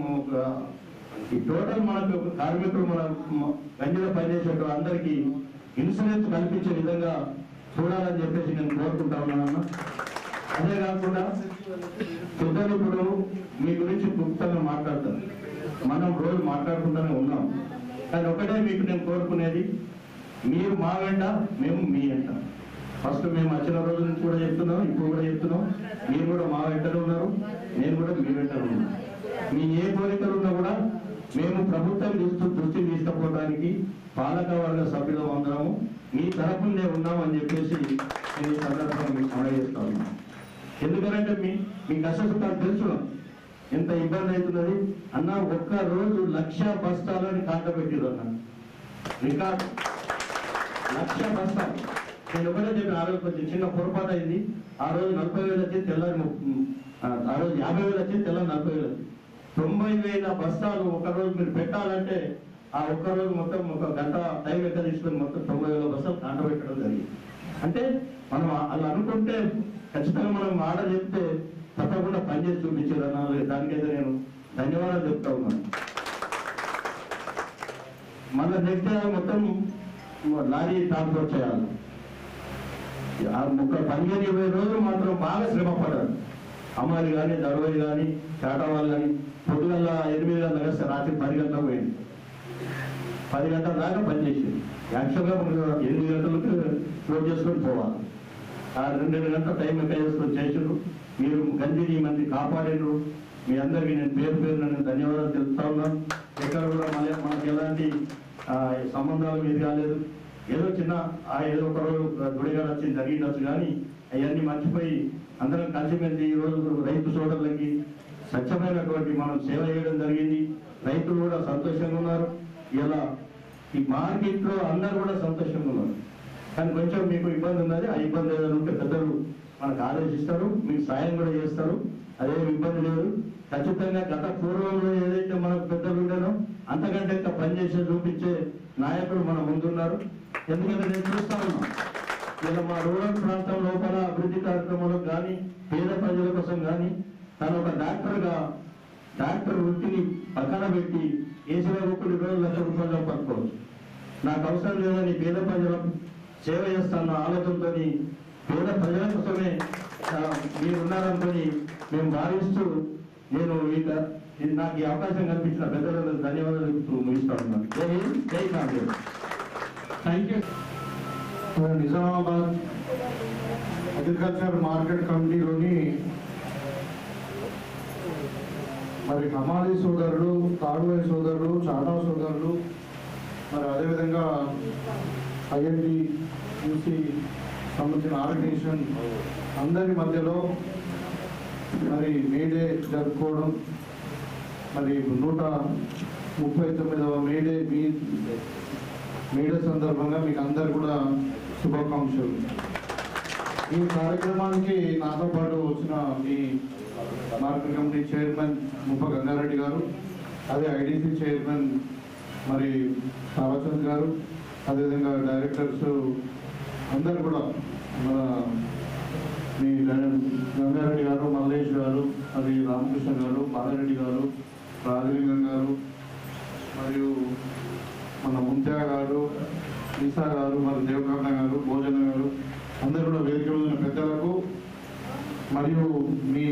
ఈ టోటల్ మనకు కార్మికులు మన గంజిలో పనిచేసేటప్పుడు అందరికీ ఇన్సూరెన్స్ కల్పించే విధంగా చూడాలని చెప్పేసి నేను కోరుకుంటా ఉన్నాను. అదే కాకుండా పెద్దలు ఇప్పుడు మీ గురించి క్లుప్తంగా మాట్లాడతారు, మనం రోజు మాట్లాడుకుంటూనే ఉన్నాం. కానీ ఒకటే మీకు నేను కోరుకునేది, మీరు మా వెంట, మేము మీ వెంట. ఫస్ట్ మేము వచ్చిన రోజు నుంచి కూడా చెప్తున్నాం, ఇప్పుడు కూడా చెప్తున్నాం, మీరు కూడా మా వెంటనే ఉన్నారు, నేను కూడా మీ వెంటనే ఉన్నాను. మీ ఏ కోరికలు ఉన్నా కూడా మేము ప్రభుత్వం దృష్టి తీసుకుపోవడానికి పాలక వర్గ సభ్యులు అందరము మీ తరపునే ఉన్నామని చెప్పేసి నేను ఈ సందర్భంగా మీకు సమర్థిస్తా ఉన్నాను. ఎందుకంటే మీ కష్టసుఖాలు తెలుసు, ఎంత ఇబ్బంది అవుతున్నది అన్న. ఒక్క రోజు 1,00,000 బస్తాలని కాంటపెట్టిరు అన్న, రికార్డు 1,00,000 బస్తాలు. నేను ఒకటే చెప్పిన, ఆ రోజు కొంచెం చిన్న పొరపాటు అయింది. ఆ రోజు 40,000 వచ్చి తెల్లారి, ఆ రోజు 50,000 వచ్చి తెల్లారి 40,000. 90,000 బస్తాలు ఒకరోజు మీరు పెట్టాలంటే ఆ ఒక్కరోజు మొత్తం ఒక గంట టైం ఎక్కడ తీసుకొని మొత్తం 90,000 బస్తాలు కాంటపెట్టడం జరిగింది. అంటే మనం అలా అనుకుంటే ఖచ్చితంగా మనం ఆర్డర్ చెప్తే తప్పకుండా పనిచేసి చూపించారు అన్న. దానికైతే నేను ధన్యవాదాలు చెప్తా ఉన్నాను. మళ్ళీ నెక్స్ట్ మొత్తం లారీ ట్రాన్స్పోర్ట్ చేయాలి. ఒక 15-20 రోజులు మాత్రం బాగా శ్రమ పడ్డారు. అమ్మాయిలు కానీ, దర్వాయి కానీ, చాటా వాళ్ళు కానీ. పొద్దుగల 8 గంటలకు వస్తే రాత్రి 10 గంటలకు పోయింది. 10 గంటల దాకా పనిచేసింది. యాక్చువల్గా 8 గంటలకు క్లోజ్ చేసుకొని పోవాలి. ఆ 2 గంటల టైం ఎక్కడ చేసుకొని చేసారు. మీరు గంజిని మంది కాపాడారు. మీ అందరికీ నేను పేరు నేను ధన్యవాదాలు తెలుపుతా ఉన్నాను. ఎక్కడ కూడా మనకి ఎలాంటి సంబంధాలు మీరు కాలేదు. ఏదో చిన్న ఏదో ఒక రోజు గుడిగా వచ్చి జరిగిండొచ్చు, కానీ అవన్నీ మర్చిపోయి అందరం కలిసిమెలిసి ఈ రోజు రైతు సోదరులకి స్వచ్ఛమైనటువంటి మనం సేవ చేయడం జరిగింది. రైతులు కూడా సంతోషంగా ఉన్నారు. ఇలా ఈ మార్కెట్లో అందరూ కూడా సంతోషంగా ఉన్నారు. కానీ కొంచెం మీకు ఇబ్బంది ఉన్నది. ఆ ఇబ్బంది ఏదైనా ఉంటే పెద్దలు మనకు ఆదేశిస్తారు, మీకు సాయం కూడా చేస్తారు. అదేం ఇబ్బంది లేదు. ఖచ్చితంగా గత పూర్వంలో ఏదైతే మనకు పెద్దలు ఉండేనో అంతకంటే ఇంకా పనిచేసే చూపించే నాయకులు మన ముందున్నారు. ఎందుకంటే నేను చూస్తా ఉన్నాం, ఇలా మా రూరల్ ప్రాంతం లోపల అభివృద్ధి కార్యక్రమాలకు కానీ, పేద ప్రజల కోసం కానీ తను ఒక డాక్టర్ వృత్తిని పక్కన పెట్టి ఏసీలో 1 రోజు 1,00,000 రూపాయలు పట్టుకోవచ్చు. నాకు అవసరం లేదని పేద ప్రజలకు సేవ చేస్తాన్న ఆలోచనతో పేద ప్రజల కోసమే మీరున్నారనుకొని మేము భావిస్తూ నేను నాకు ఈ అవకాశం కల్పించిన పెద్దలకు ధన్యవాదాలు ముగిస్తా ఉన్నాను. జై హింద్, జై Congress. Thank you. Nizamabad agriculture market కమిటీలోని మరి హమాలి సోదరులు, తాడువాయి సోదరులు, చాటా సోదరులు, మరి అదేవిధంగా ఐఎన్టీ యూసీ సంబంధించిన ఆర్గనైజేషన్ అందరి మధ్యలో మరి మేడే జరుపుకోవడం, మరి 139వ మేడే సందర్భంగా మీకు అందరు కూడా శుభాకాంక్షలు. ఈ కార్యక్రమానికి నాతో పాటు వచ్చిన మీ మార్కెట్ కమిటీ చైర్మన్ ముప్ప గంగారెడ్డి గారు, అదే ఐడిసి చైర్మన్ మరి తారాచంద్ గారు, అదేవిధంగా డైరెక్టర్స్ అందరు కూడా మన మీ గంగారెడ్డి గారు, మల్లేష్ గారు, అది రామకృష్ణ గారు, బాలారెడ్డి గారు, రాజలింగం గారు, మరియు మన ముంత్యా గారు, ఈసా గారు, మరి దేవకర్ణ గారు, భోజన గారు, అందరూ కూడా వేదిక ఉన్న పెద్దలకు మరియు మీ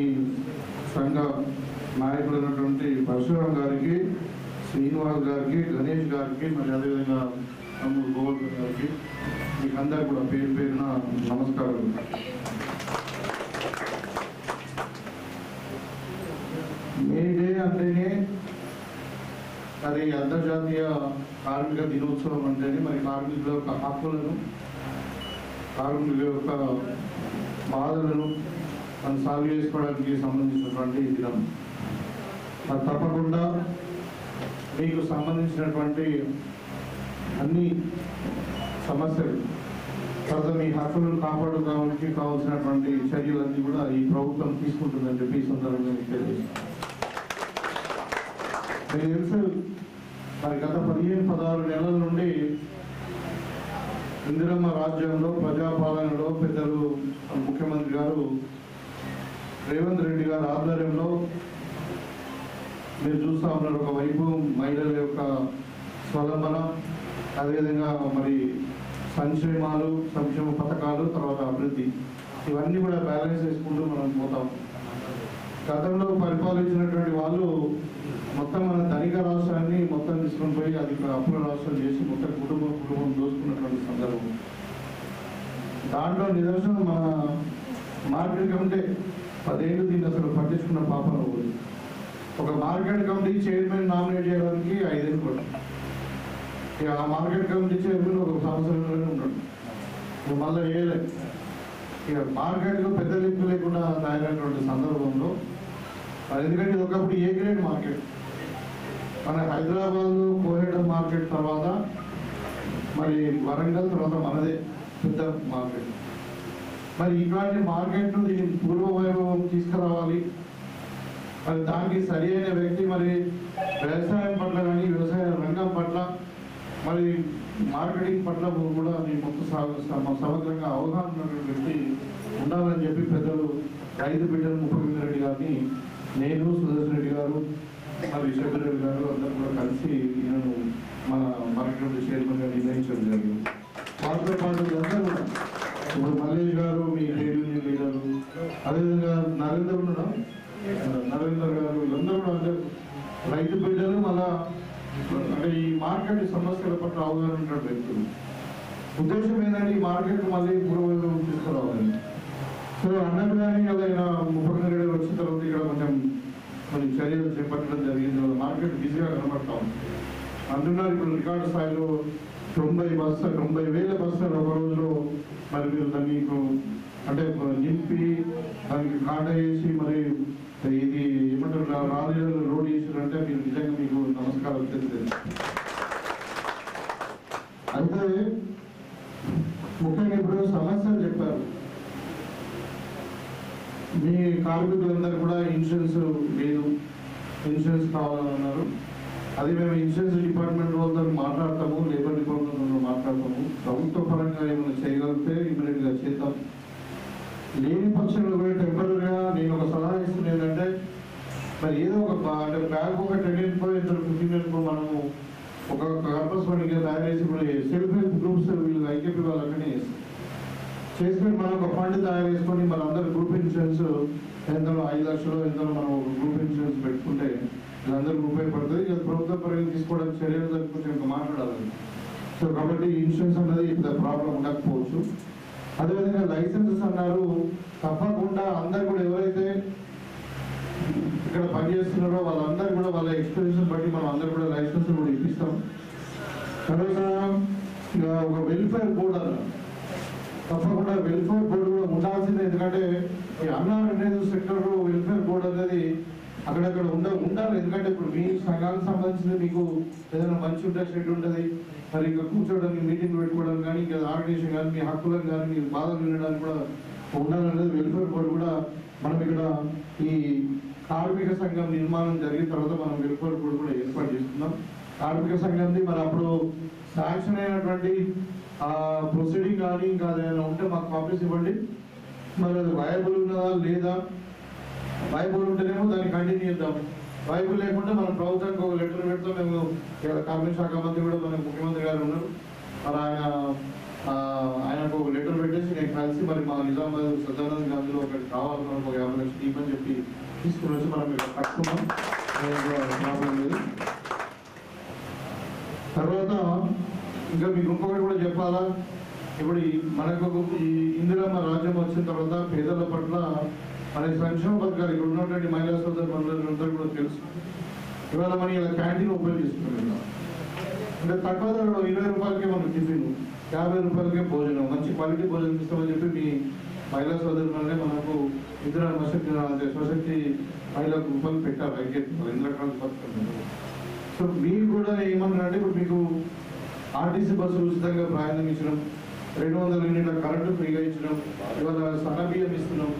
సంఘ నాయకులైనటువంటి పరశురామ్ గారికి, శ్రీనివాస్ గారికి, గణేష్ గారికి, మరి అదేవిధంగా తమ్ముడు గోవర్ధన్ గారికి మీకు అందరు కూడా పేరు పేరున నమస్కారాలు. మే డే అంటేనే అది అంతర్జాతీయ కార్మిక దినోత్సవం అంటేనే మరి కార్మికుల యొక్క హక్కులను, కార్మికుల యొక్క బాధలను మనం సాల్వ్ చేసుకోవడానికి సంబంధించినటువంటి దినం. అది తప్పకుండా మీకు సంబంధించినటువంటి అన్ని సమస్యలు తర్వాత మీ హక్కులను కాపాడుకోవడానికి కావాల్సినటువంటి చర్యలన్నీ కూడా ఈ ప్రభుత్వం తీసుకుంటుందని చెప్పి ఈ సందర్భంగా మీకు తెలియజేస్తాను. మీకు తెలుసు మరి గత 15-16 నెలల నుండి ఇందిరమ్మ రాజ్యంలో ప్రజాపాలనలో పెద్దలు ముఖ్యమంత్రి గారు రేవంత్ రెడ్డి గారి ఆధ్వర్యంలో మీరు చూస్తూ ఉన్నారు. ఒకవైపు మహిళల యొక్క స్వలంబన, అదేవిధంగా మరి సంక్షేమ పథకాలు, తర్వాత అభివృద్ధి, ఇవన్నీ కూడా బ్యాలెన్స్ చేసుకుంటూ మనం పోతాం. గతంలో పరిపాలించినటువంటి వాళ్ళు మొత్తం మన ధనిక రాష్ట్రాన్ని మొత్తం తీసుకొని పోయి అది అప్పుల రాష్ట్రం చేసి మొత్తం కుటుంబం దోసుకున్నటువంటి సందర్భం. దాంట్లో నిదర్శనం మన మార్కెట్ కమిటీ 10 ఏళ్ళు దీన్ని అసలు పట్టించుకున్న పాపన పోయి ఒక మార్కెట్ కమిటీ చైర్మన్ నామినేట్ చేయడానికి 5 ఏళ్ళు కూడా ఇక ఆ మార్కెట్ కమిటీ చైర్మన్ ఒక సంవత్సరంలోనే ఉన్నాడు. ఇక మళ్ళీ వేయలేదు. ఇక మార్కెట్లో పెద్ద లింకు లేకుండా తయారైనటువంటి సందర్భంలో ఎందుకంటే ఇది ఒకప్పుడు ఏ గ్రేడ్ మార్కెట్, మన హైదరాబాద్ కోహెడ మార్కెట్ తర్వాత మరి వరంగల్ తర్వాత మనదే పెద్ద మార్కెట్. మరి ఇటువంటి మార్కెట్ను దీని పూర్వ వైభవం తీసుకురావాలి. మరి దానికి సరి అయిన వ్యక్తి మరి వ్యవసాయం పట్ల కానీ వ్యవసాయ రంగం పట్ల మరి మార్కెటింగ్ పట్ల కూడా మొత్తం సమగ్రంగా అవగాహన ఉన్నటువంటి వ్యక్తి ఉండాలని చెప్పి పెద్దలు రైతు బిడ్డలు ముఖ్యమంత్రి రెడ్డి గారిని, నేను, సుదర్శన్ రెడ్డి గారు, మరి శేఖర్ రెడ్డి గారు అందరూ కూడా కలిసి నేను మన మార్కెట్ చైర్మన్గా నిర్ణయించడం జరిగింది. వాటితో పాటు అందరూ కూడా ఇప్పుడు మల్లేష్ గారు మీ ట్రేడ్ యూనియన్ లీడరు, అదేవిధంగా నరేందర్ గారు, వీళ్ళందరూ కూడా అందరూ రైతు బిడ్డలు, మళ్ళా అంటే ఈ మార్కెట్ సమస్యల పట్ల అవగాహన ఉన్న వ్యక్తులు. ఉద్దేశం ఏంటంటే ఈ మార్కెట్ మళ్ళీ పూర్వవైభవం తీసుకురావాలని. సో అన్నట్టు కానీ అలా ముఖ్యమంత్రి రెడ్డి వచ్చిన తర్వాత ఇక్కడ కొంచెం చర్యలు చేపట్టడం జరిగింది. వాళ్ళ మార్కెట్ బిజీగా కనబడతాం అంటున్నారు. ఇప్పుడు రికార్డు స్థాయిలో 90,000 బస్తాలు ఒక రోజులో మరి మీరు దాన్ని అంటే నింపి దానికి కాంట వేసి మరి ఇది ఏమంటారు రాజీలలో లోడ్ చేసారంటే మీరు నిజంగా మీకు నమస్కారాలు తెలుస్తుంది. అయితే ముఖ్యంగా ఇప్పుడు సమస్యలు చెప్పారు. మీ కార్మికులందరూ కూడా ఇన్సూరెన్స్ లేదు, ఇన్సూరెన్స్ కావాలన్నారు. అది మేము ఇన్సూరెన్స్ డిపార్ట్మెంట్ వాళ్ళతో మాట్లాడతాము, లేబర్ డిపార్ట్మెంట్ మాట్లాడతాము. ప్రభుత్వ పరంగా ఏమైనా చేయగలిగితే ఇమీడియట్గా చేద్దాం. లేని పక్షంలో కూడా టెంపరీగా నేను ఒక సలహా ఇస్తుంది ఏంటంటే మరి ఏదో ఒక అంటే బ్యాగ్ ఒక 10-15 మనము ఒక కార్పస్ ఫండ్గా తయారు చేసి ఇప్పుడు సెల్ఫ్ హెల్ప్ గ్రూప్స్ వీళ్ళు ఐకేపీ వాళ్ళు అక్కడనే చేసుకొని మనం ఒక ఫండ్ తయారు చేసుకొని మన అందరు గ్రూప్ ఇన్సూరెన్స్ ఎంతలో 5 లక్షలు ఎంతలో మనం ఒక గ్రూప్ ఇన్సూరెన్స్ పెట్టుకుంటే వీళ్ళందరికీ ఉపయోగపడుతుంది. ఇక ప్రభుత్వ పరంగా తీసుకోవడానికి చర్యలు జరుపుకుంటే ఇంకా మాట్లాడాలి. సో కాబట్టి ఇన్సూరెన్స్ అనేది ఇప్పుడు ప్రాబ్లం ఉండకపోవచ్చు. అదేవిధంగా లైసెన్సెస్ అన్నారు. తప్పకుండా అందరు కూడా ఎవరైతే ఇక్కడ పనిచేస్తున్నారో వాళ్ళందరూ కూడా వాళ్ళ ఎక్స్పీరియన్స్ బట్టి మనం అందరూ కూడా లైసెన్స్ కూడా ఇప్పిస్తాం. తర్వాత ఒక వెల్ఫేర్ బోర్డు అన్నారు. తప్పకుండా వెల్ఫేర్ బోర్డు కూడా ఉండాల్సిందే. ఎందుకంటే ఈ అన్ఆర్గనైజ్డ్ సెక్టర్ వెల్ఫేర్ బోర్డు అనేది అక్కడక్కడ ఉండాలి. ఎందుకంటే ఇప్పుడు మీ సంఘానికి సంబంధించింది మీకు ఏదైనా మంచి ఉంటే షెడ్ ఉంటుంది, మరి ఇంకా కూర్చోవడానికి మీటింగ్ పెట్టుకోవడం కానీ ఇంకా ఆర్గనైజేషన్ కానీ మీ హక్కులను కానీ మీ బాధలు వినడానికి కూడా ఉండాలనేది వెల్ఫేర్ బోర్డు కూడా మనం ఇక్కడ ఈ కార్మిక సంఘం నిర్మాణం జరిగిన తర్వాత మనం వెల్ఫేర్ బోర్డు కూడా ఏర్పాటు చేస్తున్నాం. కార్మిక సంఘంది మరి అప్పుడు శాంక్షన్ అయినటువంటి ప్రొసీడింగ్ కానీ ఇంకా ఏదైనా ఉంటే మాకు కాపీస్ ఇవ్వండి. మరి అది వయబుల్ ఉన్నదా లేదా, వయబుల్ ఉంటేనేమో దాన్ని కంటిన్యూ చేద్దాం. వయబుల్ లేకుండా మనం ప్రభుత్వానికి ఒక లెటర్ పెడతాం. మేము కార్మిక శాఖ మంత్రి కూడా మన ముఖ్యమంత్రి గారు ఉన్నారు. మరి ఆయనకు ఒక లెటర్ పెట్టేసి నేను కలిసి మరి మా నిజామాబాద్ సదానంద గాంధీలో ఒకటి కావాలి మనకు 50 లక్షలు ఇవ్వని చెప్పి తీసుకుని వచ్చి మనం ఇక్కడ కట్టుకున్నాం. ప్రాబ్లం లేదు. తర్వాత ఇంకా మీకు ఇంకొకటి కూడా చెప్పాలా, ఇప్పుడు మనకు ఈ ఇందిరమ్మ రాజ్యం వచ్చిన తర్వాత పేదల పట్ల మన సంక్షేమ పథకాలు ఇక్కడ ఉన్నటువంటి మహిళా సోదరులందరూ కూడా తెలుసు. ఇవాళ మనం ఇలా క్యాంటీన్ ఉపయోగిస్తున్నాం. అంటే తక్కువ ధరలో 20 రూపాయలకే మనకు టిఫిన్, 50 రూపాయలకే భోజనం, మంచి క్వాలిటీ భోజనం ఇస్తామని చెప్పి మీ మహిళా సోదరులనే మనకు ఇందిరమ్మ స్వశక్తి మహిళా రూపాయలు పెట్టారు. ఇంద్రకాంత్ పథకం. సో మీరు కూడా ఏమన్నారంటే ఇప్పుడు మీకు ఆర్టీసీ బస్సులు ఉచితంగా ప్రయాణం ఇచ్చడం, 200 యూనిట్ల కరెంటు ఫ్రీగా ఇచ్చడం, ఇవాళ సన్నబియ్యం ఇస్తున్నాం,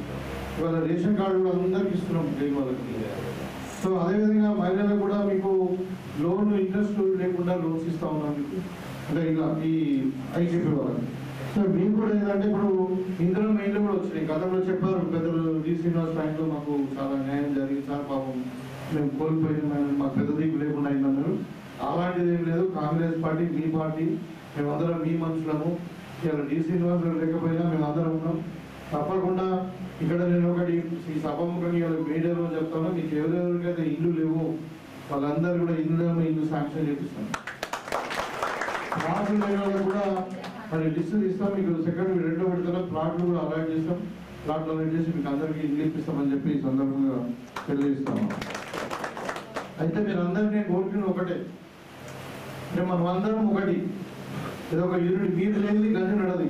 ఇవాళ రేషన్ కార్డు అందరికి ఇస్తున్నాం వాళ్ళకి. సో అదేవిధంగా మహిళలకు కూడా మీకు లోన్ ఇంట్రెస్ట్ లేకుండా లోన్స్ ఇస్తా ఉన్నాం మీకు, అంటే ఇలా ఈ ఐకేపీ వాళ్ళకి. సో మీకు కూడా ఏంటంటే ఇప్పుడు ఇందులో మెయిన్లు కూడా వచ్చినాయి. గతంలో చెప్పారు పెద్దలు డి శ్రీనివాస్ బ్యాంక్లో మాకు చాలా న్యాయం జరిగింది సార్, పాపం మేము కోల్పోయిన మాకు పెద్ద దిక్కు లేకుండా అయిందన్నారు. అలాంటిది ఏం లేదు. కాంగ్రెస్ పార్టీ మీ పార్టీ, మేమందరం మీ మనుషులము. ఇలా డి శ్రీనివాస్ లేకపోయినా మేము అందరం ఉన్నాం. తప్పకుండా ఇక్కడ నేను ఒకటి ఈ సభాముఖంగా ఇలా మీడియాలో చెప్తాను, మీకు ఎవరెవరికైతే ఇల్లు లేవు వాళ్ళందరూ కూడా ఇల్లు శాంక్షన్ చేపిస్తాను. ప్లాట్లు లేని వాళ్ళకు కూడా మరి లిస్టు ఇస్తాం. మీకు సెకండ్ 2వ విడతలో ప్లాట్లు కూడా అలాట్ చేస్తాం. ప్లాట్లు అలాట్ చేసి మీకు అందరికీ ఇల్లు ఇప్పిస్తామని చెప్పి ఈ సందర్భంగా తెలియజేస్తాము. అయితే మీరు అందరికీ నేను కోరుకున్న ఒకటే, అంటే మనం అందరం ఒకటి, ఏదో ఒక యూనిట్. మీరు లేని గంజి నడది,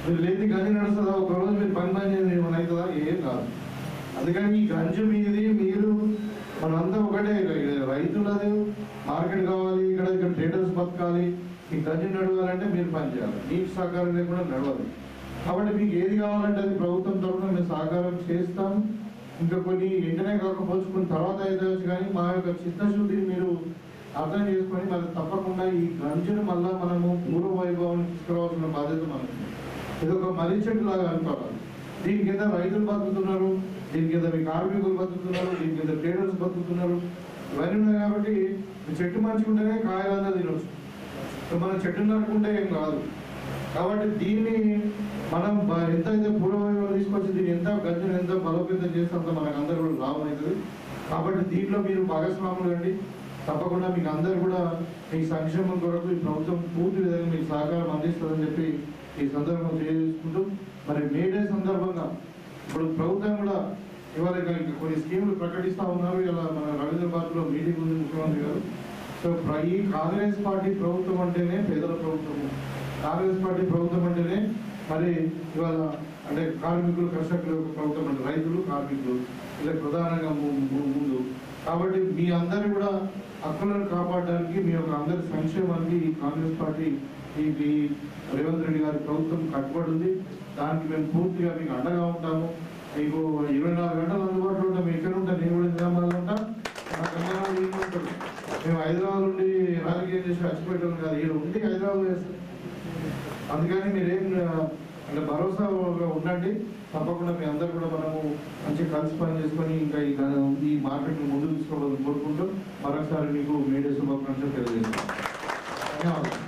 మీరు లేని గంజి నడుస్తుందా? ఒకరోజు మీరు పని చేసి ఏమైనా అవుతుందా? ఏం కాదు. అందుకని ఈ గంజి మీది, మీరు మనంతా ఒకటే. రైతులది మార్కెట్ కావాలి, ఇక్కడ ట్రేడర్స్ బతకాలి. ఈ గంజి నడవాలంటే మీరు పని చేయాలి. మీకు సహకారం లేకుండా నడవాలి. కాబట్టి మీకు ఏది కావాలంటే అది ప్రభుత్వం తరఫున మేము సహకారం చేస్తాం. ఇంకా కొన్ని వెంటనే కాకపోవచ్చు, కొన్ని తర్వాత అయితే కానీ మా యొక్క చిత్తశుద్ధిని మీరు అర్థం చేసుకొని మరి తప్పకుండా ఈ గంజను మళ్ళా మనము పూర్వ వైభవాన్ని తీసుకురావాల్సిన బాధ్యత మనకు. ఇది ఒక మర్రి చెట్టు లాగా అనుకోవాలి. దీని కింద రైతులు బతుకుతున్నారు, దీని కింద మీ కార్మికులు బతుకుతున్నారు, దీని కింద ట్రేడర్స్ బతుకుతున్నారు. ఇవన్నీ ఉన్నాయి కాబట్టి చెట్టు మంచుకుంటేనే కాయలంతా తినొచ్చు. మనం చెట్టు నరుకుంటే ఏం కాదు. కాబట్టి దీన్ని మనం ఎంతైతే పూర్వవైభవం తీసుకొచ్చి దీన్ని ఎంత గంజను ఎంత బలోపేతం చేస్తే అంత మనకు అందరూ కూడా లాభం అవుతుంది. కాబట్టి దీంట్లో మీరు భాగస్వాములు అండి. తప్పకుండా మీకు అందరు కూడా మీ సంక్షేమం కొరకు ఈ ప్రభుత్వం పూర్తి విధంగా మీకు సహకారం అందిస్తుందని చెప్పి ఈ సందర్భం తెలియజేసుకుంటూ, మరి మేడే సందర్భంగా ఇప్పుడు ప్రభుత్వం కూడా ఇవాళ ఇంకా కొన్ని స్కీములు ప్రకటిస్తూ ఉన్నారు. ఇలా మన రవీంద్రబాద్లో మీటింగ్ ఉంది ముఖ్యమంత్రి గారు. సో ఈ కాంగ్రెస్ పార్టీ ప్రభుత్వం అంటేనే పేదల ప్రభుత్వము, కాంగ్రెస్ పార్టీ ప్రభుత్వం అంటేనే మరి ఇవాళ అంటే కార్మికులు కర్షకులు ప్రభుత్వం అంటే రైతులు కార్మికులు ఇలా ప్రధానంగా ముందు. కాబట్టి మీ అందరూ కూడా హక్కులను కాపాడడానికి, మీ యొక్క అందరి సంక్షేమానికి ఈ కాంగ్రెస్ పార్టీ ఈ రేవంత్ రెడ్డి గారి ప్రభుత్వం కట్టుబడి ఉంది. దానికి మేము పూర్తిగా మీకు అండగా ఉంటాము. మీకు 24 గంటలు అందుబాటులో ఉంటాం. ఎక్కడ ఉంటాం, నేను కూడా నిజామాబాద్లో ఉంటాం, ఉంటాడు. మేము హైదరాబాద్ నుండి రాజకీయం చేసి వచ్చిపెట్టాం కాదు, ఈడ ఉండి హైదరాబాద్ చేస్తాం. అందుకని మీరేం అంటే భరోసాగా ఉండండి. తప్పకుండా మీ అందరూ కూడా మనము మంచిగా కలిసి పని చేసుకొని ఇంకా ఈ మార్కెట్ని ముందుకు తీసుకోవాలని కోరుకుంటూ మరొకసారి మీకు మీడియా శుభాకాంక్షలు తెలియజేస్తాం. ధన్యవాదాలు.